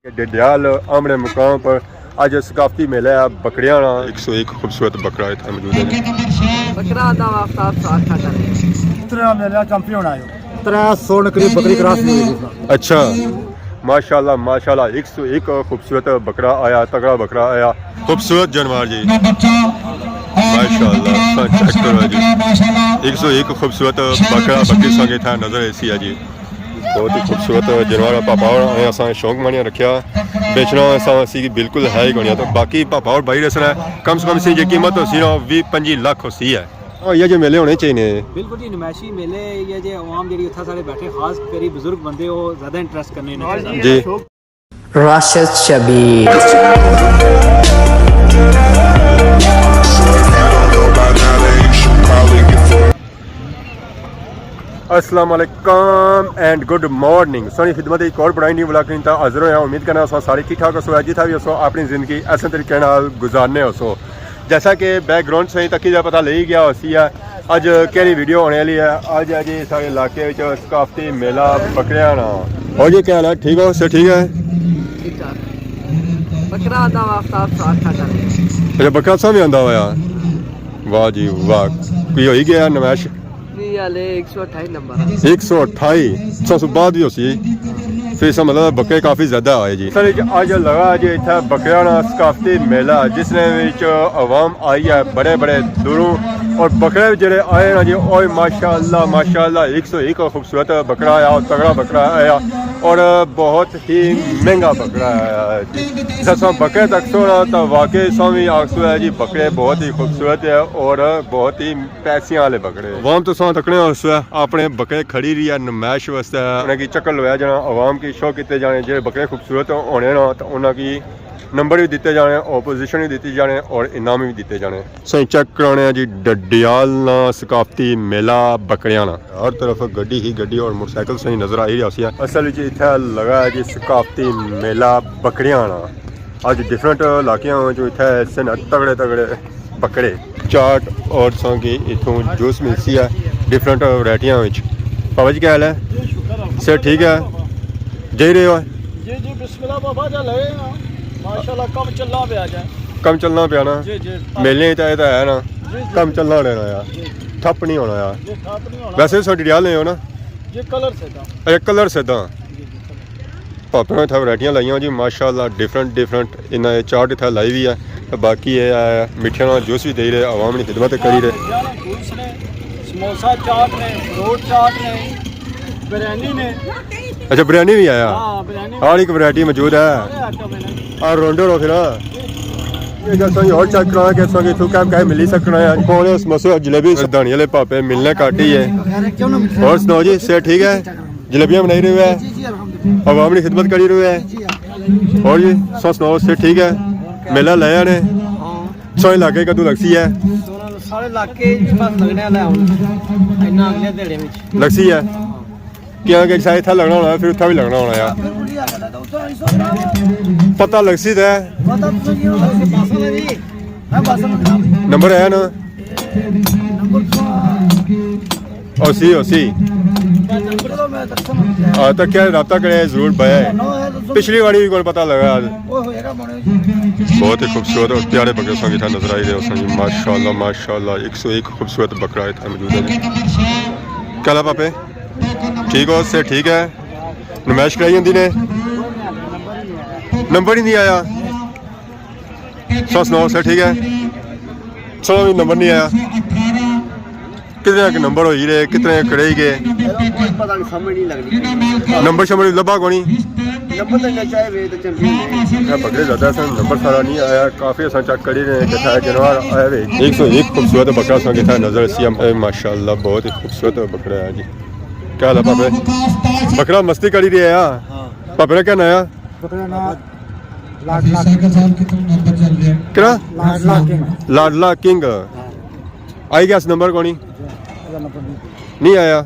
डडियाल आमने मुकाम पर आज सकाफती मेला है बकरियां 101 खूबसूरत बकरा इतना मौजूद है। बकरा दा आफ्ताब साथ खाता है इतना मेला चैंपियन आयो 300 करीब बकरी क्रॉस हुई थी। अच्छा माशाल्लाह माशाल्लाह 101 खूबसूरत बकरा आया, तगड़ा बकरा आया, खूबसूरत जानवर जी माशाल्लाह। चेक करो जी 101 खूबसूरत बकरा बकरी संगे था नजर ऐसी है जी। बहुत ही खूबसूरत जानवर पापा असा शौक मानिया रखा बेचना असी बिल्कुल है ही कोनी। तो बाकी पापा और भाई रसना कम से कम सी जो कीमत होती ना 20-25 लाख होती है। ये जो मेले होने चाहिए बिल्कुल जी नुमाइशी मेले ये जो आवाम जी उत्थे सारे बैठे खास करी बुजुर्ग बंदे वो ज्यादा इंटरेस्ट करने जी। राशिद शबीर अस्सलाम वालेकुम एंड गुड मॉर्निंग। सोनी खिदमत एक और बड़ा नहीं बुलाकर इंता हाजिर हो। उम्मीद करना सो सारे ठीक ठाक हो जितना भी हो अपनी ज़िंदगी ऐसे तरीके गुजारने हो। जैसा कि बैकग्राउंड से तक ही पता ले ही गया उसी है अज केड़ी वीडियो होने वाली है। अज है जी सारे इलाके सकाफती मेला बकरियां और जी क्या हाल है? ठीक हो सर? ठीक है ठीक ठाक बकरा दा आफ्ताब साथ खाता है। अच्छा बकरा सामने आंदा होया वाह जी वाह। कोई हो ही गया नमैश 128 नंबर 128 100 बाद भी होसी फिर इसका मतलब बकरे काफ़ी ज़्यादा आए जी। सर अज लगा जी इतना बकरियां सकाफती मेला जिसने आवाम आई है बड़े बड़े दूरों और बकरे जोड़े आए ना जी और माशाल्लाह माशाल्लाह 101 खूबसूरत बकरा आया और तगड़ा बकरा आया और बहुत ही महंगा बकरा आया जी। जैसा बकरे तक सोना तो वाकई स्वामी आखसू है जी बकरे बहुत ही खूबसूरत है और बहुत ही पैसे वाले बकरे आवाम तो सौ तकने अपने बकरे खड़ी रही है नमैश वास्ते उन्हें चक्कर लवाया जाना आवाम की शो किए जाने जो बकरे खूबसूरत होने ना तो उन्होंने नंबर भी दिते जाने और पोजीशन भी दी जाने और इनाम भी दिते जाने। सही चेक कराने जी डडियाल सकाफती मेला बकरियां हर तरफ गड्डी ही गड्डी और मोटरसाइकिल सही नजर आई रही है। असल इतना लगा है जी सकाफती मेला बकरियां अज डिफरेंट इलाकों जो इतने तगड़े तगड़े बकरे चाट और संगी इतों जूस मिलती है डिफरेंट वैरायटियां। बाबा जी क्या हाल है? सर ठीक है जय रहे हो जी जी बिस्मिल्लाह बाबा जा लगे ना माशाल्लाह कम चलना पे आ जाए कम चलना पिया ना जी जी मेले तो है ना कम चलना लेना यार ठप नहीं होना यार। ये खाप नहीं होना वैसे तो डियाल नहीं हो ना ये कलर से था अच्छा कलर से पापा ने इतना वैरायटियां लाइया जी माशाल्लाह डिफरेंट डिफरेंट इन्हें चाट इतना लाई भी है। बाकी ये मिठिया जूस भी दे रहे आवाम की खिदमत करी रहे। समोसा चाट ने रोड चाट ने बिरयानी ने अच्छा बिरयानी भी आया बिरयानी हर एक वैरायटी मौजूद है और रोंडो रो फिर और चेक करा के संगे तू क्या क्या मिली सकना है कौन समोसे जलेबी धनी वाले पापे मिलने काट ही है। और सुनाओ जी से ठीक है जलेबियाँ बनाई रहे है आवाम की खिदमत करी रहे है। और जी सो सुनाओ से ठीक है मेला लाया ने सो इलाके कदू लगसी है सारे इलाके बस लगने वाला है इन्ना अगले दिहाड़े में लगसी है क्या शायद इतना लगना होना फिर उतना भी लगना होना यार पता लगसी तो है नंबर है ना 80 तो क्या रब्ता करे जरूर पाया है पिछली बारी भी कोई पता लगा बहुत ही खूबसूरत और प्यारे बकरे संगी था नजर आई रहे संगी माशाल्लाह माशाल्लाह 101 खूबसूरत बकरा था मौजूद है। क्या पापे ठीक हो से ठीक है नुमाइश कराई होंगी ने नंबर ही नहीं आया सो सुनाओ सर ठीक है चलो भी नंबर नहीं आया कितने के नंबर हो ही रहे कितने कड़े गए नंबर शंबर लभा कोनी बकरे ज़्यादा नंबर सारा नहीं आया काफ़ी असा चेक करी रहे जानवर आया 101 खूबसूरत बकरा संगे था नजर सी माशाल्लाह बहुत ही खूबसूरत बकरा है जी। क्या हाल है पापे बकरा मस्ती करी रही है यार पापे ने क्या नया क्या लाडला किंग आई गया नंबर कोनी नहीं आया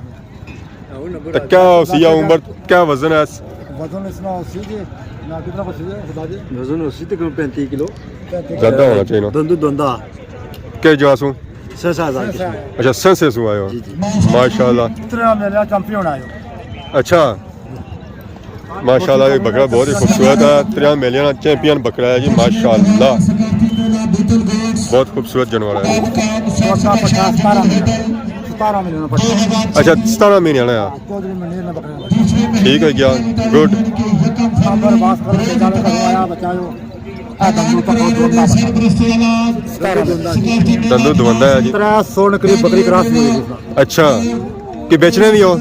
तो क्या उसी उम्र क्या वजन है वजन इसमें 80 के ना कितना बच गया बता दे वजन 80 तक 35 किलो ज़्यादा होना चाहिए ना दंदा क्या जवासू अच्छा संसे सु आयो माशाल्लाह इतना मेला चैंपियन आयो अच्छा माशाल्लाह ये बकरा बहुत ही खूबसूरत है। 13 मिलियन चैंपियन बकरा है जी माशाल्लाह, बहुत खूबसूरत जानवर है। छोटा 17 मिलियन अच्छा 17 महीने है, ठीक है क्या, गुड। दंदू दवंदा है जी। 100 करीब बकरी क्रॉस हुई है। अच्छा कि बेचने भी हो,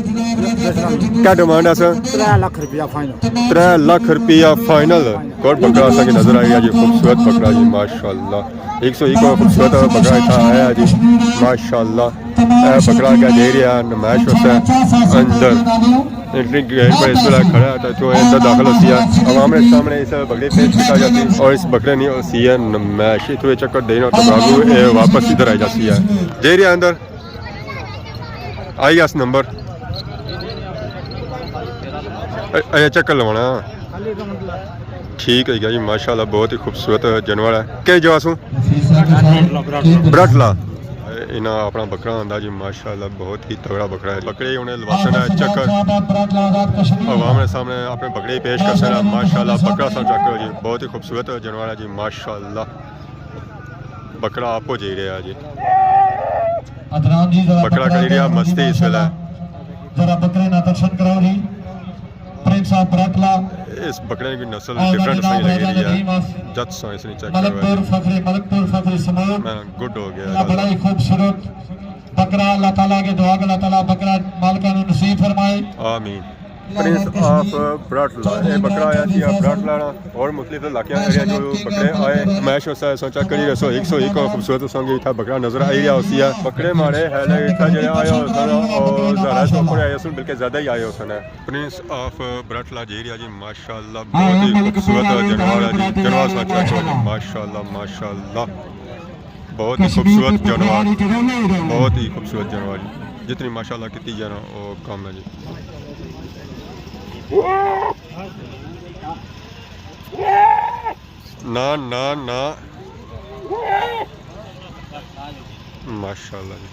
क्या डिमांड है सर? 3 लाख रुपया फाइनल। 3 लाख रुपया फाइनल। और बकरा सा की नजर आई है जी, खूबसूरत बकरा जी माशाल्लाह। 101 खूबसूरत बकरा इतना आया है जी माशाल्लाह। बकरा क्या दे रहा है नमाइश होता है अंदर एंट्री गेट पर इस तरह खड़ा है तो अंदर दाखिल होती है। आवाम के सामने इस बकरे पेश किया जाती है और इस बकरे नहीं होती है नमाइश तो चक्कर देना तो बाबू वापस इधर आई जाती है। दे रहा अंदर आई गया नंबर चक्कर लवाना, ठीक है जी माशाल्लाह, बहुत ही खूबसूरत जानवर है। कई जवासू ब्रटला इन्हें अपना बकरा आंदा जी माशाल्लाह, बहुत ही तगड़ा बकरा है। बकरे उन्हें लवासन है चक्कर अवाम के सामने अपने बकरे ही पेश कर सकते माशाल्लाह। बकरा सा चक्कर जी बहुत ही खूबसूरत जानवर है जी माशाल्लाह। बकरा आपको जी रहा है जी, बकरा कर रहा मस्ती इस वेला। जरा बकरे ना दर्शन कराओ जी। प्रिंस ऑफ बरकला इस बकरे की नस्ल डिफरेंट सही लग रही है, जज सो इसने चेक मलकपुर फखरी समूह मैं गुड हो गया। बड़ा ही खूबसूरत बकरा, अल्लाह ताला के दुआ के अल्लाह ताला बकरा मालिका ने नसीब फरमाए आमीन। प्रिंस ऑफ ब्राटला ये बकरा आया थी ब्राटला और मुख्तलिफ इलाके एरिया जो बकरे आए मैश होता है सोचा करी रसो 101 खूबसूरत संगे था बकरा नजर आई रहा होती है। बकरे मारे है था जो आया होता और ज़्यादा तो ऊपर आए सुन बल्कि ज़्यादा ही आए होता है। प्रिंस ऑफ ब्राटला जेरिया जी माशाल्लाह, बहुत ही खूबसूरत जानवर है जी, जानवर सोचा माशाल्लाह माशाल्लाह, बहुत ही खूबसूरत जानवर, बहुत ही खूबसूरत जानवर जी, जितनी माशाल्लाह कितनी जाना वो कम है जी। ना ना ना माशाल्लाह जी,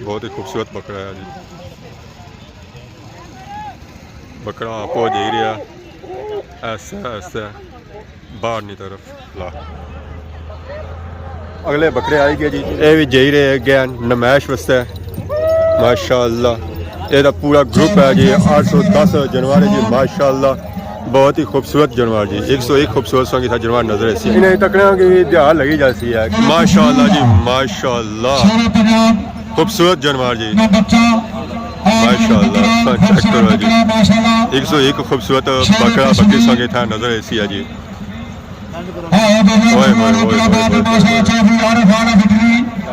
बहुत ही खूबसूरत बकरा है जी। बकरा आपको दे रहा ऐसा ऐसा बाहर की तरफ ला। अगले बकरे आई गए जी, ये भी जी रहे गया नमाइश वास्ते माशाल्लाह। ये पूरा ग्रुप है जी, 810 जानवर है जी माशाल्लाह, बहुत ही खूबसूरत जानवर जी। 101 खूबसूरत संगी था जानवर नजर ऐसी इन्हें तकड़ियों की ध्यान लगी जाती है माशाल्लाह जी माशाल्लाह, खूबसूरत जानवर जी माशाल्लाह। चेक करो जी 101 खूबसूरत बकरा बकरी संगी था नजर ऐसी है जी।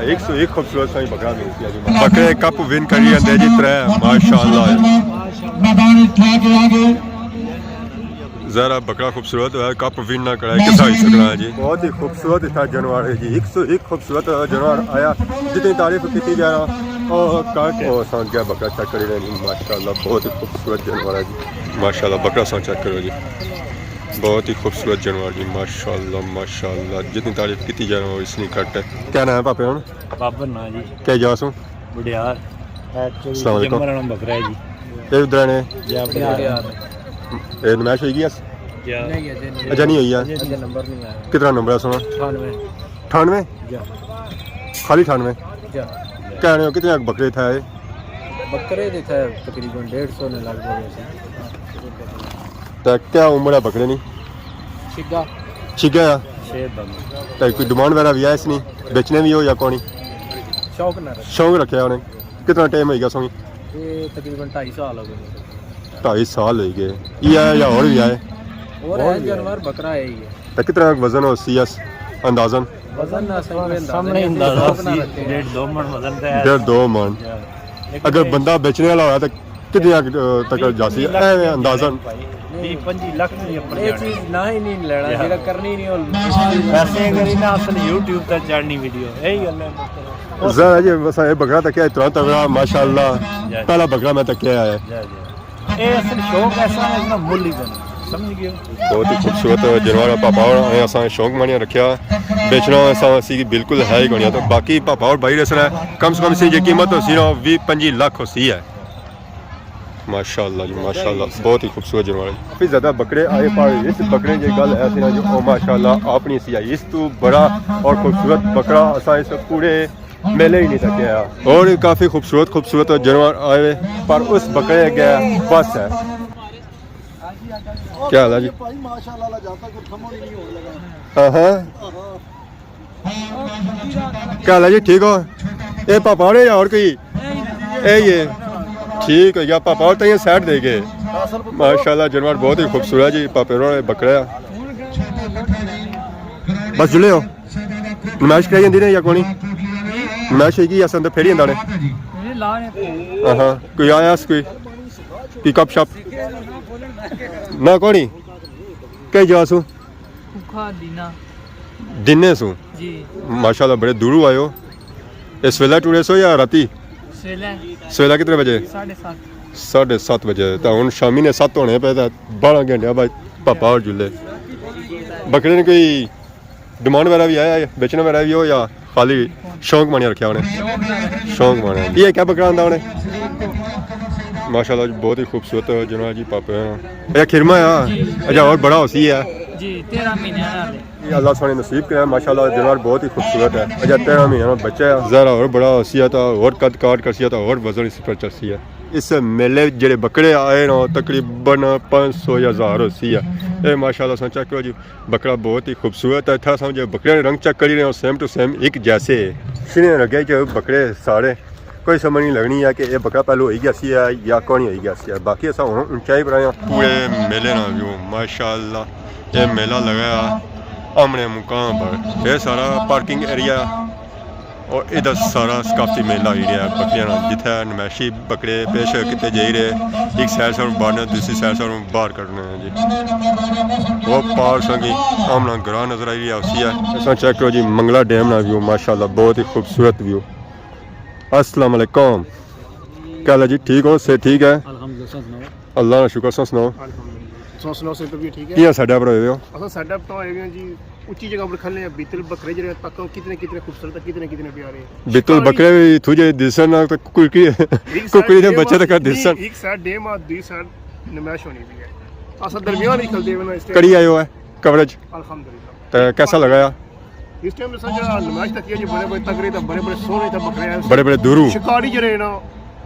101 खूबसूरत सा बकरा मिलती है जी। बकरे कप विन करी अंदर जी 3 माशाल्लाह। जरा बकरा खूबसूरत है कप विन ना कराए किसा ही सकना है जी। बहुत ही खूबसूरत था जानवर है जी, 101 खूबसूरत जानवर आया जितनी तारीफ की जा रहा और काट और सांस गया बकरा चेक करी रहे माशाल्लाह, बहुत ही खूबसूरत जानवर है जी माशाल्लाह। बकरा सांस चेक करो जी, बहुत ही खूबसूरत जानवर जी माशाल्लाह माशाल्लाह, जितनी तारीफ की जा रहा हो इसलिए कट है। क्या नाम है पापे हूँ? बाबर ना जी, क्या जासू बुढ़ियार अस्सलाम वालेकुम। नाम बकरा है जी, ये उधर ने बुढ़ियार ये नमाइश हुई गई अच्छा नहीं हुई है। नंबर नहीं आया। कितना नंबर है सुना? 98 खाली 98 कह रहे हो कितने बकरे था ये? बकरे थे तकरीबन 150 ने लगभग ऐसे। तो क्या उम्र है बकरे नहीं शिगा छिगा या 6 दम तो कोई डिमांड वगैरह भी है इसने बेचने भी हो या कौन शौक ना रखे। शौक रखे उन्हें? कितना टाइम हो गया सोई? ये तकरीबन 2.5 साल हो गए। 2.5 साल हो गए ये है या और भी है? और है जानवर बकरा है ही है। तो कितना वजन हो सी एस अंदाजन? वजन ना सामने अंदाजा 1.5-2 मन वजन का है। 1.5-2 मन। अगर बंदा बेचने वाला होया तो कितने तक जाती है अंदाजन? 20-25 लाख नहीं अपने ये चीज ना ही नहीं लेना जेड़ा करनी नहीं और वैसे करी ना असल YouTube तक चढ़नी वीडियो यही गल है। जरा जी बस ये बकरा तक है इतना तगड़ा माशाल्लाह, पहला बकरा मैं तक है ये असल शौक ऐसा है ना मुल्ल ही बना समझ गए। बहुत ही खूबसूरत जानवर पापा और असा शौक मानिया रखा बेचना ऐसा सी बिल्कुल है ही कोनी। तो बाकी पापा और भाई रसना कम से कम सी जो कीमत हो सी 20-25 लाख हो सी है माशाल्लाह जी माशाल्लाह, बहुत ही खूबसूरत जानवर है। काफ़ी ज़्यादा बकरे आए पर इस बकरे की गल है ना जो माशाल्लाह अपनी सी आई इस तो बड़ा और खूबसूरत बकरा असा इस पूरे मेले ही नहीं सके और काफ़ी खूबसूरत जानवर आए पर उस बकरे गया बस है। क्या हाल है जी? माशाल्लाह जाता कुछ खमो नहीं हो लगा। हाँ हाँ, क्या हाल है जी? ठीक हो? ये पापा ने और कोई ये ठीक है या पापा और तैयार साइड दे गए माशाल्लाह जानवर बहुत ही खूबसूरत जी। पापे ने बकरा बस जुले हो नमाज कराई जाती ने या कोनी नमाज है कि असन तो फेरी जंदा ने हाँ कोई आया कोई कप शप ना कोनी कई जा सू दिने सू माशाल्लाह बड़े दूरों आयो। इस वेला टूरे सो या राती सवेला कितने बजे? 7:30 बजे। तो हूँ शामी ने 7 होने पे 12 घंटे बाद पापा और जुले बकरे ने कोई डिमांड वगैरह भी आया बेचने वगैरह भी हो या खाली शौक मानिया रखा उन्हें? शौक मानिया। ये क्या बकरा आंदा उन्हें? माशाल्लाह बहुत ही खूबसूरत जनाब जी पापे या खिरमा है अच्छा और बड़ा होसी है जी 13 महीने अल्लाह सोने नसीब किया माशाल्लाह जानवर बहुत ही खूबसूरत है। अच्छा 13 महीना बच्चा है ज़रा और बड़ा हसीिया था और कद काट करसिया था और वजन इस पर चलसी है। इस मेले जेडे बकरे आए ना तकरीबन 500 या 1000 हसी है। ये माशाल्लाह सा चेक करो जी बकरा बहुत ही खूबसूरत है था समझे बकरे रंग चेक करी रहे हो सेम टू सेम एक जैसे सिने लगे जो बकरे सारे कोई समझ नहीं लगनी है कि ये बकरा पहले हो गया सी है या कौन हो गया सी है। बाकी ऐसा ऊंचाई पर आए पूरे मेले ना व्यू माशाल्लाह ये मेला लगा आमने मुकाम पर ये सारा पार्किंग एरिया और इधर सारा सकाफती मेला एरिया बकरियां जिथे नमैशी बकरे पेश किते जा रहे एक साइड से बाहर दूसरी साइड से बाहर करने हैं जी। वो पार संगी आमना ग्रां नजर आई रही है उसी है ऐसा चेक करो जी मंगला डैम ना व्यू माशाल्लाह बहुत ही खूबसूरत व्यू। अस्सलाम वालेकुम क्या हाल है जी? ठीक हो से ठीक है अल्लाह का शुक्र सुनाओ सुनो से भी ठीक है क्या सेटअप रहे हो? असा सेटअप तो आए हैं जी ऊंची जगह पर खले बीतल बकरे जरे तक कितने खूबसूरत कितने प्यारे बीतल बकरे तुझे दिसन ना तो कुकड़ी ने बच्चे तक दिसन एक साइड डेम और दूसरी साइड नमाज होनी भी है असा दरमियान ही खलते हैं इस कड़ी आयो है कवरेज अल्हम्दुलिल्लाह। तो कैसा लगाया? इस टाइम से जो नमाज तक ये जी बड़े तगड़े तो बड़े सोने तो बकरे हैं बड़े दूरू शिकारी जरे ना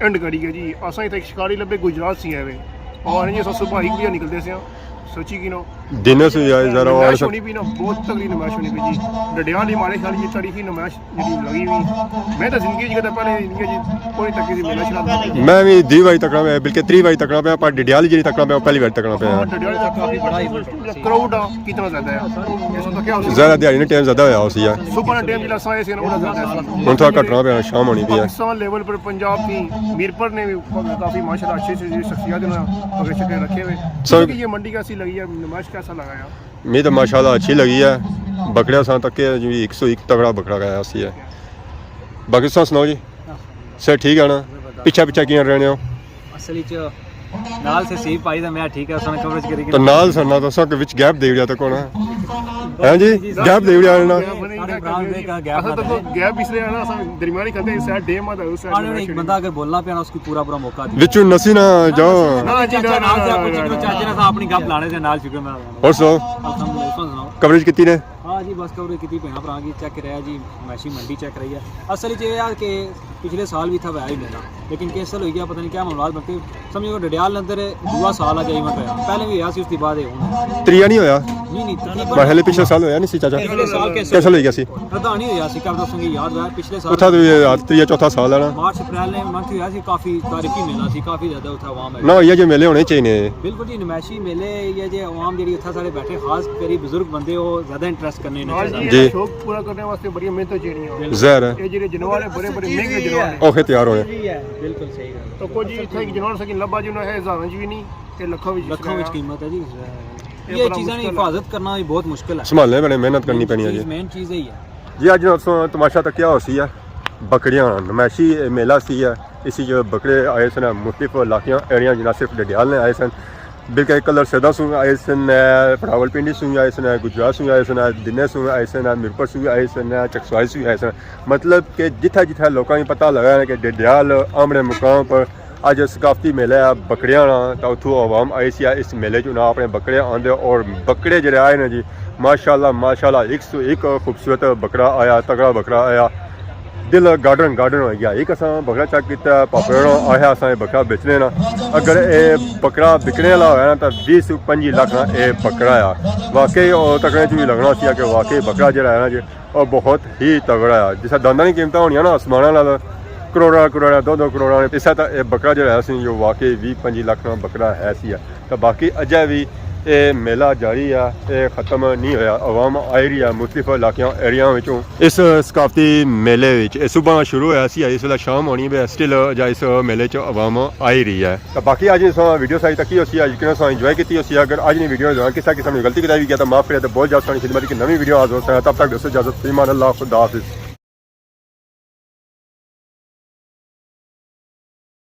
एंड करी है जी असा ही तक शिकारी लबे गुजरात से आए और ये सुबह एक भी निकलते से सोची कि नो दिन से आए जरा और होनी भी ना बहुत तगड़ी नमाज होनी भी जी डडियाल ही मारे खाली ये तारीखी नमाज जी लगी हुई मैं तो जिंदगी जी पहले जी कोई तक की मेला चला मैं भी 2 बारी तकड़ा पे बल्कि 3 बारी तकड़ा पे पर डडियाल जी तकड़ा पे पहली बार तकड़ा पे डडियाल तक काफी बड़ा क्राउड कितना ज्यादा है ऐसा तो क्या हो ज़रा दिहाड़ी ने टाइम ज़्यादा होया उसी है सुबह टाइम जिला साए से ना ज्यादा है हुन थोड़ा घटना पे शाम होनी भी है। पाकिस्तान लेवल पर पंजाब की मीरपुर ने भी काफी माशाल्लाह अच्छे से शख्सियत ने पकड़ चक्के रखे हुए सर ये मंडी कैसी लगी है नमाज कैसा लगाया? मैं तो माशाल्लाह अच्छी लगी है बकरियां सा तक के जी 101 तगड़ा बकरा गया सी है। बाकी सा सुनाओ जी सर ठीक है ना पीछे किया रहने हो असली च नाल से सी पाई दा मैं ठीक है उसने कवरेज करी तो नाल सरना तो सब विच गैप दे दिया तो कौन है हैं जी गैप दे दिया ना गैप इसलिए है ना दरमियानी करते हैं साइड डैम आता है उस साइड एक बंदा अगर बोलना पे ना उसकी पूरा मौका दे विचू नसी ना जाओ ना जी ना नाल से कुछ चाचे ने अपनी गप लाने से नाल चुके मैं और सो अल्हम्दुलिल्लाह सुनाओ कवरेज कितनी ने? हाँ जी बस कवरेज कितनी भैया भरा की चेक रहा जी मैशी मंडी चेक रही है असल ये है कि पिछले साल भी था वह ही मेला लेकिन कैसल हो गया पता नहीं क्या मामला बनते समझो डडियाल अंदर 2 साल आ गया मैं पहले भी आया उसके बाद त्रिया नहीं होया नहीं पहले पिछले साल होया नहीं सी चाचा पिछले साल कैसा हो गया सी पता नहीं होया सी कब दसूंगी याद है पिछले साल उठा तो ये त्रिया चौथा साल है ना मार्च अप्रैल में मंथ होया सी काफी तारीखी मेला सी काफी ज्यादा उठा आवाम है ना ये जो मेले होने चाहिए बिल्कुल जी नमैशी मेले ये जो आवाम जेडी उत्था सारे बैठे खास करी बुजुर्ग बंदे हो ज्यादा इंटरेस्ट करने ने जी शौक पूरा करने वास्ते बड़ी मेहनत चाहिए जहर है ये जेडे जानवर है बड़े महंगे जानवर है ओखे तैयार होए बिल्कुल सही गल तो कोई जी इथे एक जानवर सकी लब्बा जी है हज़ारां जी भी नहीं ते लाखों विच कीमत है जी ये चीज़ें की हिफाजत करना भी बहुत मुश्किल है संभालने बड़े मेहनत करनी पैनी है जी मेन चीज़ यही है जी अज तमाशा तक क्या हो सी है बकरियां नमैशी मेला सी है इसी जो बकरे आए सन मुख्तलिफ इलाकियां एरिया जिना सिर्फ डडियाल ने आए सन बिल्कुल कलर सदा सू आए सन रावलपिंडी सू आए सन गुजरात सू आए सन दिने सू आए सन मीरपुर सू आए सन चकसवाई सू आए सन मतलब कि जिथे जिथे लोगों को पता लगा है कि डडियाल आमने मुकाम पर ਅੱਜ ਸਕਾਫਤੀ ਮੇਲਾ ਆ ਬੱਕੜਿਆਂ ਦਾ ਤਾਂ ਉੱਥੋਂ ਆਵਾਮ ਆਈ ਸੀ ਇਸ ਮੇਲੇ 'ਚ ਉਹਨਾਂ ਆਪਣੇ ਬੱਕਰੇ ਆਉਂਦੇ ਔਰ ਬੱਕਰੇ ਜਿਹੜੇ ਆਏ ਨੇ ਜੀ ਮਾਸ਼ਾਅੱਲਾ 101 खूबसूरत बकरा आया तगड़ा बकरा आया दिल गार्डन हो गया एक असां बकरा चेक किया पापड़ों आया असां बकरा बेचने ना अगर ये बकरा बिकने वाला होया ना तो 20-25 लाख ना ये बकरा आ वाकई और तगड़े च भी लगना सी कि वाकई बकरा जो है ना जी और बहुत ही तगड़ा आ जिस दंदा की कीमत होनी ना आसमाना वाला करोड़ा 2 करोड़ इस तरह ये बकरा जो है जो वाकई 20-25 लाख ना बकरा है सी तो बाकी अजय भी ਇਹ ਮੇਲਾ ਜਾਰੀ ਆ ਇਹ ਖਤਮ ਨਹੀਂ ਹੋਇਆ ਆਵਾਮ ਆਈ ਰਹੀ ਆ ਮੁਖਤਲਿਫ ਇਲਾਕਿਆਂ ਏਰੀਆ ਵਿੱਚੋਂ ਇਸ ਸਕਾਫਤੀ ਮੇਲੇ ਵਿੱਚ ਇਹ ਸਵੇਰ ਸ਼ੁਰੂ ਹੋਇਆ ਸੀ ਇਸ ਵੇਲੇ ਸ਼ਾਮ ਹੋਣੀ ਵੀ ਸਟਿਲ ਜਾਂ ਇਸ ਮੇਲੇ 'ਚ ਆਵਾਮ ਆਈ ਰਹੀ ਹੈ ਤਾਂ ਬਾਕੀ ਅੱਜ ਇਸ ਵੀਡੀਓ ਸਾਈ ਤੱਕ ਹੀ ਹੋਸੀ ਅੱਜ ਕਿਨਾਂ ਸਾਂ ਇੰਜੋਏ ਕੀਤੀ ਹੋਸੀ ਅਗਰ ਅੱਜ ਦੀ ਵੀਡੀਓ ਦੌਰਾਨ ਕਿਸੇ ਕਿਸਮ ਦੀ ਗਲਤੀ ਕਰਾਈ ਵੀ ਗਿਆ ਤਾਂ ਮਾਫ ਕਰੇ ਤਾਂ ਬਹੁਤ ਜ਼ਿਆਦਾ ਸਾਨੀ ਖਿਦਮਤ की नवी वीडियो आज हो तब तक दोस्तों इजाजत फीमान अल्लाह खुदा हाफिज़।